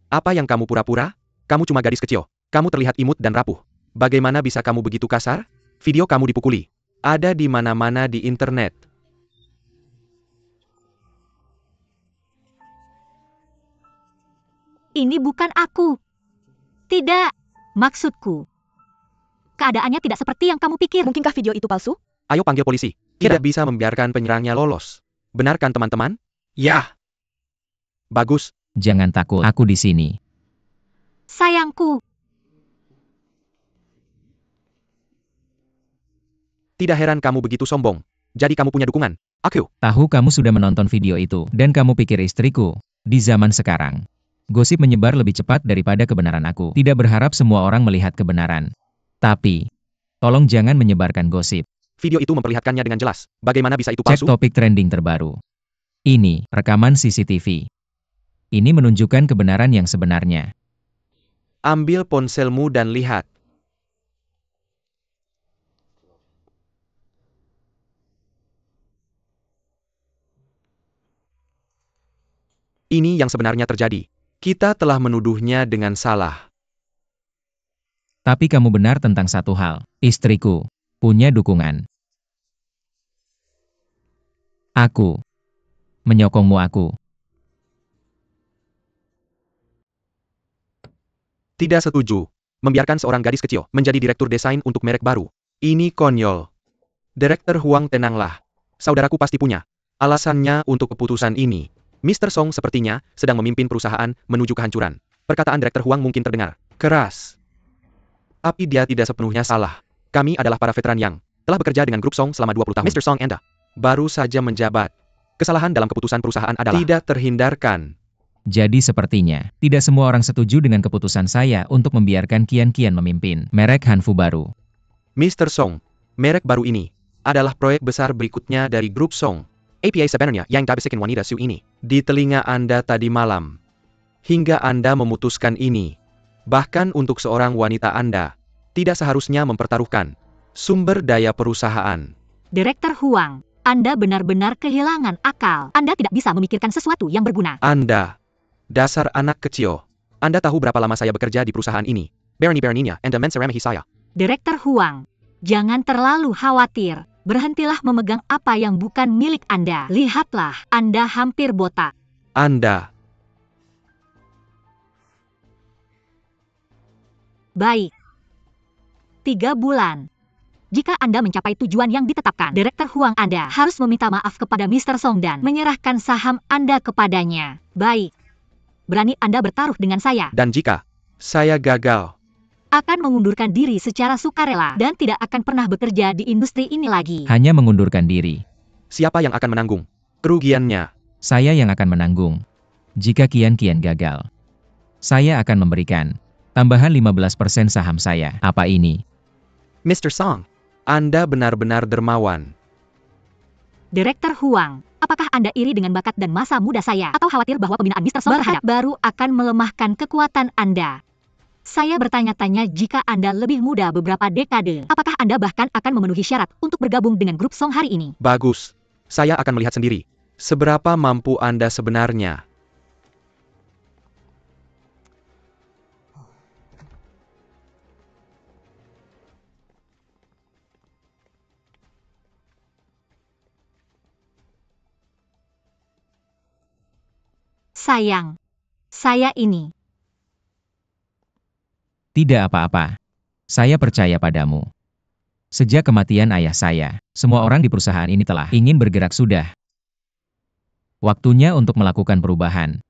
Apa yang kamu pura-pura? Kamu cuma gadis kecil. Kamu terlihat imut dan rapuh. Bagaimana bisa kamu begitu kasar? Video kamu dipukuli. Ada di mana-mana di internet. Ini bukan aku. Tidak. Maksudku. Keadaannya tidak seperti yang kamu pikir. Mungkinkah video itu palsu? Ayo panggil polisi. Tidak bisa membiarkan penyerangnya lolos. Benar kan teman-teman? Ya. Bagus. Jangan takut, aku di sini. Sayangku, Tidak heran kamu begitu sombong. Jadi kamu punya dukungan. Aku. Tahu kamu sudah menonton video itu, dan kamu pikir istriku, di zaman sekarang. Gosip menyebar lebih cepat daripada kebenaran aku. Tidak berharap semua orang melihat kebenaran. Tapi, tolong jangan menyebarkan gosip. Video itu memperlihatkannya dengan jelas. Bagaimana bisa itu Cek palsu? topik trending terbaru. Ini, rekaman CCTV. Ini menunjukkan kebenaran yang sebenarnya. Ambil ponselmu dan lihat. Ini yang sebenarnya terjadi. Kita telah menuduhnya dengan salah. Tapi kamu benar tentang satu hal. Istriku punya dukungan. Aku menyokongmu aku. Tidak setuju. Membiarkan seorang gadis kecil menjadi direktur desain untuk merek baru. Ini konyol. Direktur Huang, tenanglah. Saudaraku pasti punya alasannya untuk keputusan ini. Mr. Song sepertinya sedang memimpin perusahaan menuju kehancuran. Perkataan Direktur Huang mungkin terdengar keras. Tapi dia tidak sepenuhnya salah. Kami adalah para veteran yang telah bekerja dengan grup Song selama 20 tahun. Mr. Song Anda baru saja menjabat. Kesalahan dalam keputusan perusahaan adalah tidak terhindarkan. Jadi sepertinya, tidak semua orang setuju dengan keputusan saya untuk membiarkan Qian memimpin merek Hanfu baru. Mr. Song, merek baru ini adalah proyek besar berikutnya dari grup Song. APA sebenarnya yang tabisikin wanita Su ini di telinga Anda tadi malam. Hingga Anda memutuskan ini. Bahkan untuk seorang wanita Anda, tidak seharusnya mempertaruhkan sumber daya perusahaan. Direktur Huang, Anda benar-benar kehilangan akal. Anda tidak bisa memikirkan sesuatu yang berguna. Anda, dasar anak kecil. Anda tahu berapa lama saya bekerja di perusahaan ini? Berani-beraninya Anda menceramahi saya. Direktur Huang, jangan terlalu khawatir. Berhentilah memegang apa yang bukan milik Anda. Lihatlah, Anda hampir botak. Anda. Baik. 3 bulan. Jika Anda mencapai tujuan yang ditetapkan, Direktur Huang Anda harus meminta maaf kepada Mr. Song dan menyerahkan saham Anda kepadanya. Baik. Berani Anda bertaruh dengan saya? Dan jika saya gagal, Akan mengundurkan diri secara sukarela dan tidak akan pernah bekerja di industri ini lagi. Hanya mengundurkan diri. siapa yang akan menanggung kerugiannya? Saya yang akan menanggung. Jika Qian gagal, saya akan memberikan tambahan 15% saham saya. Apa ini? Mr. Song, Anda benar-benar dermawan. Direktur Huang, apakah Anda iri dengan bakat dan masa muda saya? Atau khawatir bahwa pembinaan Mr. Song terhadap baru akan melemahkan kekuatan Anda? Saya bertanya-tanya jika Anda lebih muda beberapa dekade, apakah Anda bahkan akan memenuhi syarat untuk bergabung dengan grup Song hari ini? Bagus. Saya akan melihat sendiri seberapa mampu Anda sebenarnya. Sayang, saya ini. Tidak apa-apa. Saya percaya padamu. Sejak kematian ayah saya, semua orang di perusahaan ini telah ingin bergerak sudah. Waktunya untuk melakukan perubahan.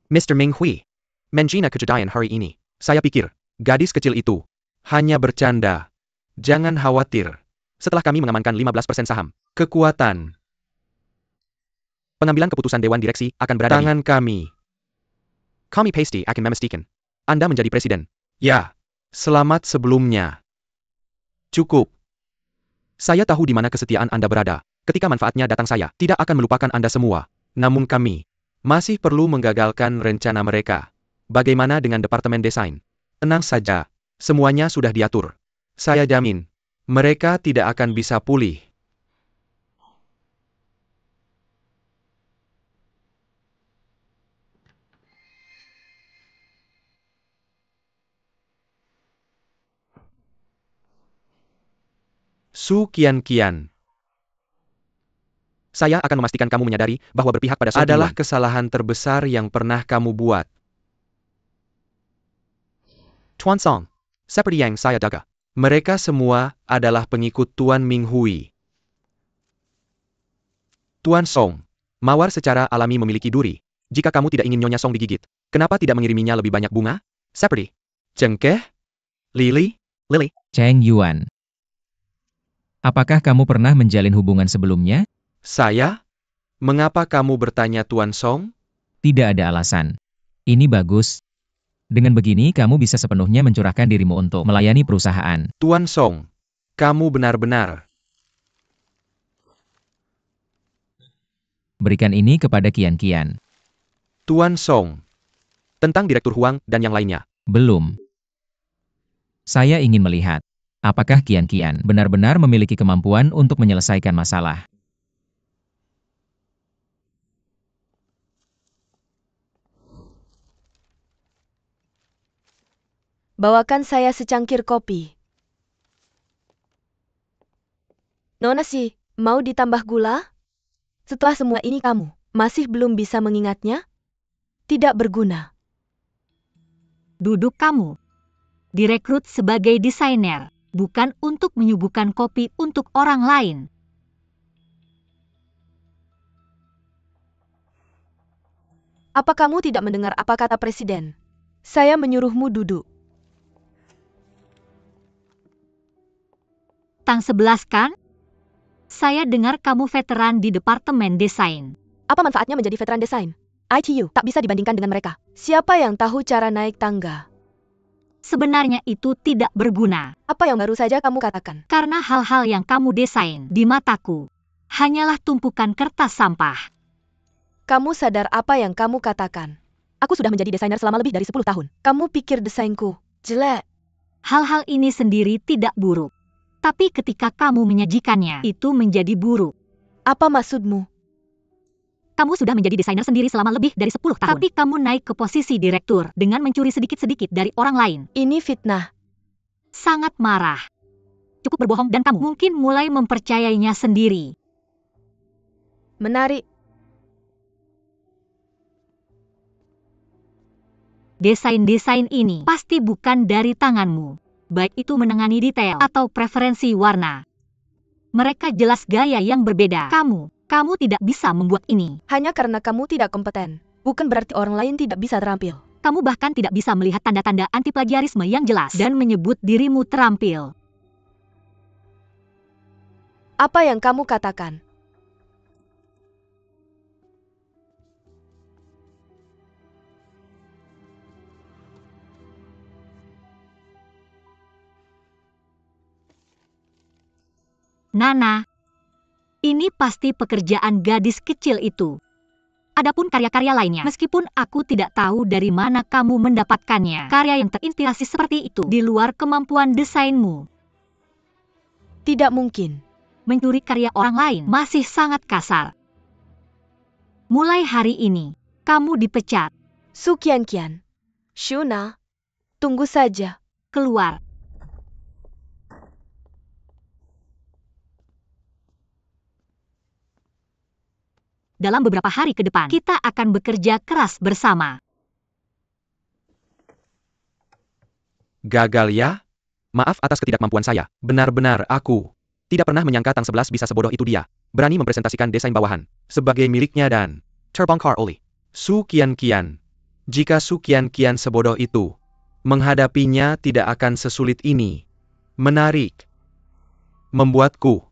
Mr. Ming Hui, menghina kejadian hari ini. Saya pikir, gadis kecil itu hanya bercanda. Jangan khawatir. Setelah kami mengamankan 15% saham, kekuatan pengambilan keputusan Dewan Direksi akan berada di tangan kami. Kami pasti akan memastikan Anda menjadi presiden. Ya, selamat sebelumnya. Cukup. Saya tahu di mana kesetiaan Anda berada. Ketika manfaatnya datang saya tidak akan melupakan Anda semua. Namun kami masih perlu menggagalkan rencana mereka. Bagaimana dengan Departemen Desain? Tenang saja, semuanya sudah diatur. Saya jamin, mereka tidak akan bisa pulih. Su Qian. Saya akan memastikan kamu menyadari bahwa berpihak pada Su adalah kesalahan terbesar yang pernah kamu buat. Tuan Song, seperti yang saya jaga, mereka semua adalah pengikut Tuan Ming Hui. Tuan Song, Mawar secara alami memiliki duri Jika kamu tidak ingin Nyonya Song digigit, kenapa tidak mengiriminya lebih banyak bunga? Seperti cengkeh, lili. Cheng Yuan. Apakah kamu pernah menjalin hubungan sebelumnya? Saya? Mengapa kamu bertanya Tuan Song? Tidak ada alasan. Ini bagus. Dengan begini kamu bisa sepenuhnya mencurahkan dirimu untuk melayani perusahaan. Tuan Song, kamu benar-benar. Berikan ini kepada Kian. Tuan Song. Tentang Direktur Huang dan yang lainnya. Belum. Saya ingin melihat, apakah Kian benar-benar memiliki kemampuan untuk menyelesaikan masalah. Bawakan saya secangkir kopi. Nona sih, mau ditambah gula? Setelah semua ini kamu masih belum bisa mengingatnya? Tidak berguna. Duduk kamu. Direkrut sebagai desainer, bukan untuk menyuguhkan kopi untuk orang lain. Apa kamu tidak mendengar apa kata Presiden? Saya menyuruhmu duduk. Tang 11 kan? Saya dengar kamu veteran di Departemen Desain. Apa manfaatnya menjadi veteran desain? ITU tak bisa dibandingkan dengan mereka. Siapa yang tahu cara naik tangga? Sebenarnya itu tidak berguna. Apa yang baru saja kamu katakan? Karena hal-hal yang kamu desain di mataku hanyalah tumpukan kertas sampah. Kamu sadar apa yang kamu katakan? Aku sudah menjadi desainer selama lebih dari 10 tahun. Kamu pikir desainku jelek? Hal-hal ini sendiri tidak buruk. Tapi ketika kamu menyajikannya, itu menjadi buruk. Apa maksudmu? Kamu sudah menjadi desainer sendiri selama lebih dari 10 tahun. Tapi kamu naik ke posisi direktur dengan mencuri sedikit-sedikit dari orang lain. Ini fitnah. Sangat marah. Cukup berbohong dan kamu mungkin mulai mempercayainya sendiri. Menarik. Desain-desain ini pasti bukan dari tanganmu. Baik itu menangani detail atau preferensi warna. Mereka jelas gaya yang berbeda. Kamu tidak bisa membuat ini. Hanya karena kamu tidak kompeten. Bukan berarti orang lain tidak bisa terampil. Kamu bahkan tidak bisa melihat tanda-tanda anti-plagiarisme yang jelas dan menyebut dirimu terampil. Apa yang kamu katakan? Nana, ini pasti pekerjaan gadis kecil itu. Adapun karya-karya lainnya, meskipun aku tidak tahu dari mana kamu mendapatkannya, karya yang terinspirasi seperti itu di luar kemampuan desainmu. Tidak mungkin. Mencuri karya orang lain masih sangat kasar. Mulai hari ini, kamu dipecat. Su Kian. Shuna, tunggu saja. Keluar. Dalam beberapa hari ke depan, kita akan bekerja keras bersama. Gagal ya? Maaf atas ketidakmampuan saya. Benar-benar aku tidak pernah menyangka Tang 11 bisa sebodoh itu dia. Berani mempresentasikan desain bawahan sebagai miliknya dan terbongkar oleh Su Kian. Jika Su Kian sebodoh itu, menghadapinya tidak akan sesulit ini. Menarik. Membuatku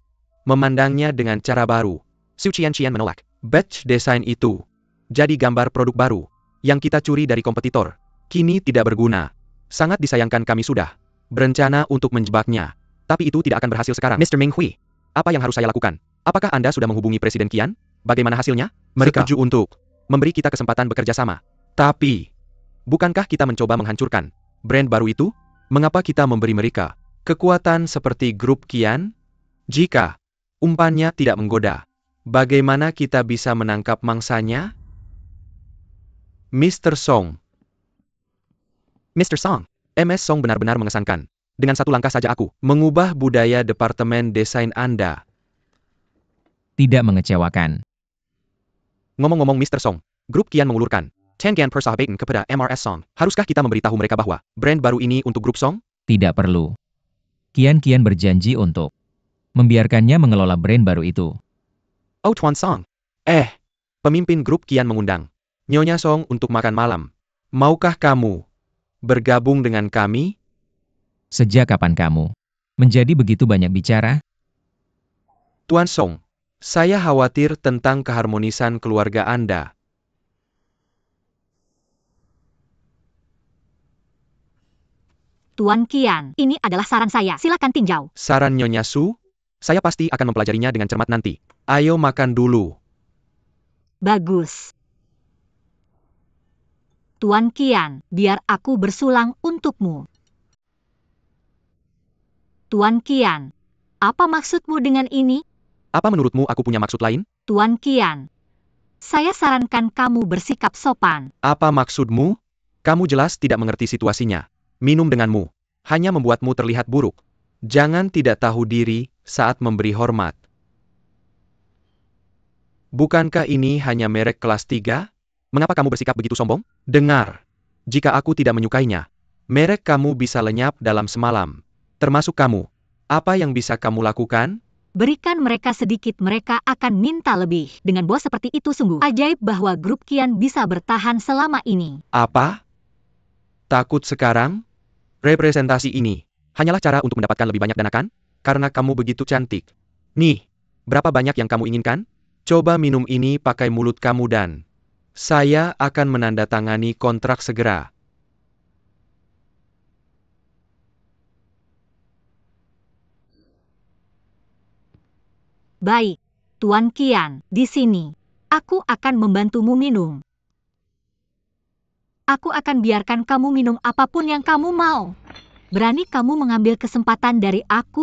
memandangnya dengan cara baru. Su Qian menolak. Batch desain itu jadi gambar produk baru yang kita curi dari kompetitor. Kini tidak berguna. Sangat disayangkan kami sudah berencana untuk menjebaknya. Tapi itu tidak akan berhasil sekarang. Mr. Meng Hui, apa yang harus saya lakukan? Apakah Anda sudah menghubungi Presiden Qian? Bagaimana hasilnya? Mereka setuju untuk memberi kita kesempatan bekerja sama. Tapi, bukankah kita mencoba menghancurkan brand baru itu? Mengapa kita memberi mereka kekuatan seperti grup Qian? Jika umpannya tidak menggoda, bagaimana kita bisa menangkap mangsanya? Mr. Song. Mr. Song, MS Song benar-benar mengesankan. Dengan satu langkah saja aku mengubah budaya departemen desain Anda. Tidak mengecewakan. Ngomong-ngomong Mr. Song, grup Qian mengulurkan Tengan persahabatan kepada MRS Song. Haruskah kita memberitahu mereka bahwa brand baru ini untuk grup Song? Tidak perlu. Kian berjanji untuk membiarkannya mengelola brand baru itu. Oh Tuan Song. Pemimpin grup Qian mengundang Nyonya Song untuk makan malam. Maukah kamu bergabung dengan kami? Sejak kapan kamu menjadi begitu banyak bicara? Tuan Song, saya khawatir tentang keharmonisan keluarga Anda. Tuan Qian, ini adalah saran saya. Silakan tinjau. Saran Nyonya Su? Saya pasti akan mempelajarinya dengan cermat nanti. Ayo makan dulu. Bagus. Tuan Qian, biar aku bersulang untukmu. Tuan Qian, apa maksudmu dengan ini? Apa menurutmu aku punya maksud lain? Tuan Qian, saya sarankan kamu bersikap sopan. Apa maksudmu? Kamu jelas tidak mengerti situasinya. Minum denganmu hanya membuatmu terlihat buruk. Jangan tidak tahu diri saat memberi hormat. Bukankah ini hanya merek kelas 3? Mengapa kamu bersikap begitu sombong? Dengar, jika aku tidak menyukainya, merek kamu bisa lenyap dalam semalam. Termasuk kamu. Apa yang bisa kamu lakukan? Berikan mereka sedikit, mereka akan minta lebih. Dengan bos seperti itu sungguh ajaib bahwa grup Qian bisa bertahan selama ini. Apa? Takut sekarang? Representasi ini hanyalah cara untuk mendapatkan lebih banyak dana kan? Karena kamu begitu cantik. Nih, berapa banyak yang kamu inginkan? Coba minum ini pakai mulut kamu dan saya akan menandatangani kontrak segera. Baik, Tuan Qian, di sini. Aku akan membantumu minum. Aku akan biarkan kamu minum apapun yang kamu mau. Berani kamu mengambil kesempatan dari aku?